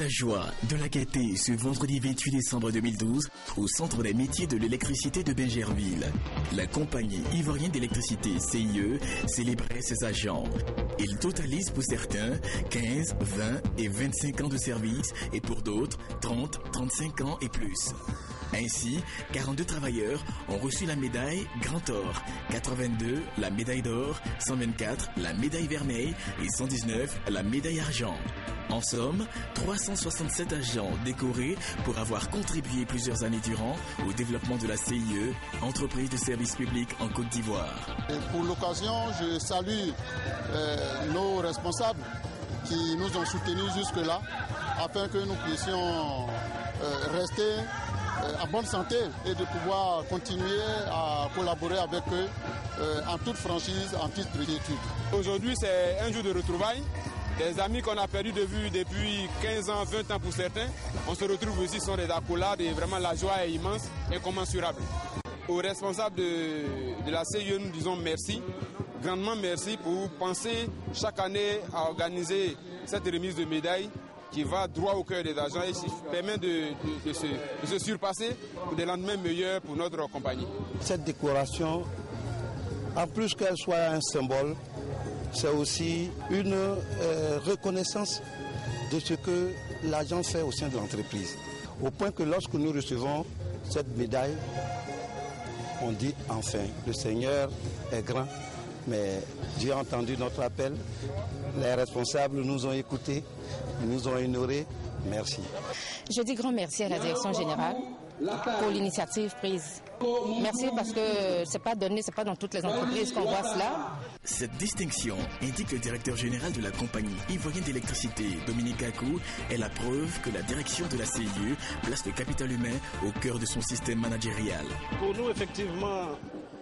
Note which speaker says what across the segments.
Speaker 1: la joie, de la gaieté ce vendredi 28 décembre 2012 au Centre des métiers de l'électricité de Bingerville. La compagnie ivoirienne d'électricité CIE célébrait ses agents. Ils totalisent pour certains 15, 20 et 25 ans de service et pour d'autres 30, 35 ans et plus. Ainsi, 42 travailleurs ont reçu la médaille Grand Or, 82 la médaille d'or, 124 la médaille vermeille et 119 la médaille argent. En somme, 367 agents décorés pour avoir contribué plusieurs années durant au développement de la CIE, entreprise de service public en Côte d'Ivoire.
Speaker 2: Pour l'occasion, je salue nos responsables qui nous ont soutenus jusque-là afin que nous puissions rester en bonne santé et de pouvoir continuer à collaborer avec eux en toute franchise, en titre d'études.
Speaker 3: Aujourd'hui, c'est un jour de retrouvailles. Des amis qu'on a perdus de vue depuis 15 ans, 20 ans pour certains. On se retrouve ici, ce sont des accolades et vraiment la joie est immense, incommensurable. Aux responsables de la CIE, nous disons merci, grandement merci pour penser chaque année à organiser cette remise de médailles qui va droit au cœur des agents et qui permet de se surpasser pour des lendemains meilleurs pour notre compagnie.
Speaker 4: Cette décoration, en plus qu'elle soit un symbole, c'est aussi une reconnaissance de ce que l'agent fait au sein de l'entreprise. Au point que lorsque nous recevons cette médaille, on dit enfin, le Seigneur est grand, mais Dieu a entendu notre appel, les responsables nous ont écoutés, nous ont honorés, merci.
Speaker 5: Je dis grand merci à la direction générale pour l'initiative prise. Merci parce que c'est pas donné, c'est pas dans toutes les entreprises qu'on voit cela.
Speaker 1: Cette distinction indique le directeur général de la compagnie ivoirienne d'électricité, Dominique Kakou, est la preuve que la direction de la CIE place le capital humain au cœur de son système managérial.
Speaker 6: Pour nous, effectivement,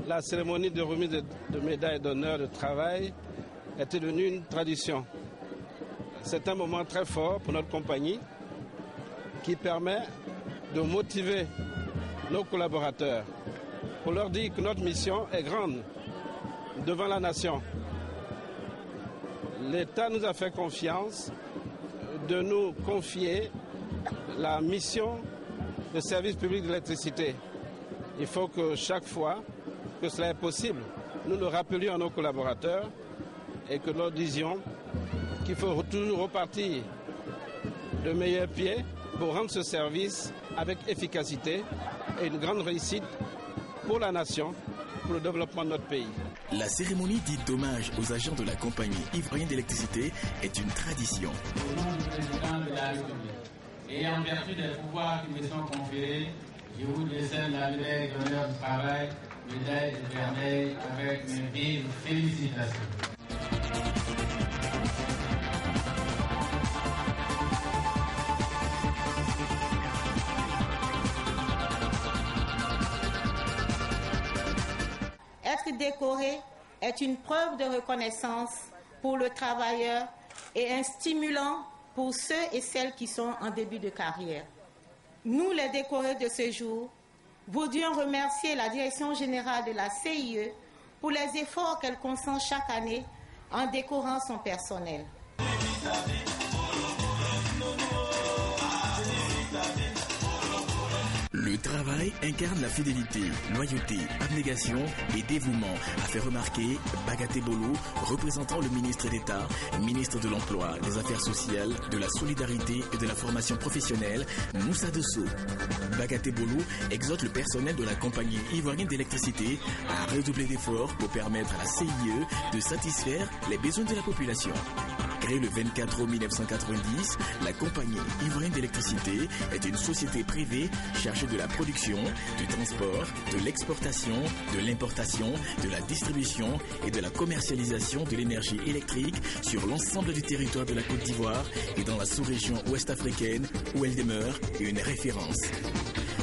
Speaker 6: la cérémonie de remise de médailles d'honneur de travail est devenue une tradition. C'est un moment très fort pour notre compagnie qui permet de motiver nos collaborateurs pour leur dire que notre mission est grande devant la nation. L'État nous a fait confiance de nous confier la mission de service public de l'électricité. Il faut que chaque fois que cela est possible, nous le rappelions à nos collaborateurs et que nous disions qu'il faut toujours repartir de meilleurs pieds pour rendre ce service avec efficacité et une grande réussite pour la nation, pour le développement de notre pays.
Speaker 1: La cérémonie dite d'hommage aux agents de la compagnie ivoirienne d'électricité est une tradition.
Speaker 7: Au nom du président de la République et en vertu des pouvoirs qui me sont conférés, je vous décerne la médaille d'honneur du travail, médaille de vermeil avec mes vives félicitations.
Speaker 8: Être décoré est une preuve de reconnaissance pour le travailleur et un stimulant pour ceux et celles qui sont en début de carrière. Nous, les décorés de ce jour, voudrions remercier la Direction générale de la CIE pour les efforts qu'elle consent chaque année en décorant son personnel.
Speaker 1: Le travail incarne la fidélité, loyauté, abnégation et dévouement, a fait remarquer Bagaté Bolo, représentant le ministre d'État, ministre de l'Emploi, des Affaires sociales, de la solidarité et de la formation professionnelle, Moussa Dosso. Bagaté Bolo exhorte le personnel de la compagnie ivoirienne d'électricité à redoubler d'efforts pour permettre à la CIE de satisfaire les besoins de la population. Créée le 24 août 1990, la compagnie ivoirienne d'électricité est une société privée chargée de la production, du transport, de l'exportation, de l'importation, de la distribution et de la commercialisation de l'énergie électrique sur l'ensemble du territoire de la Côte d'Ivoire et dans la sous-région ouest-africaine où elle demeure une référence.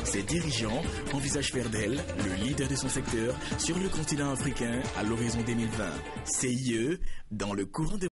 Speaker 1: Ses dirigeants envisagent faire d'elle le leader de son secteur sur le continent africain à l'horizon 2020. CIE, dans le courant de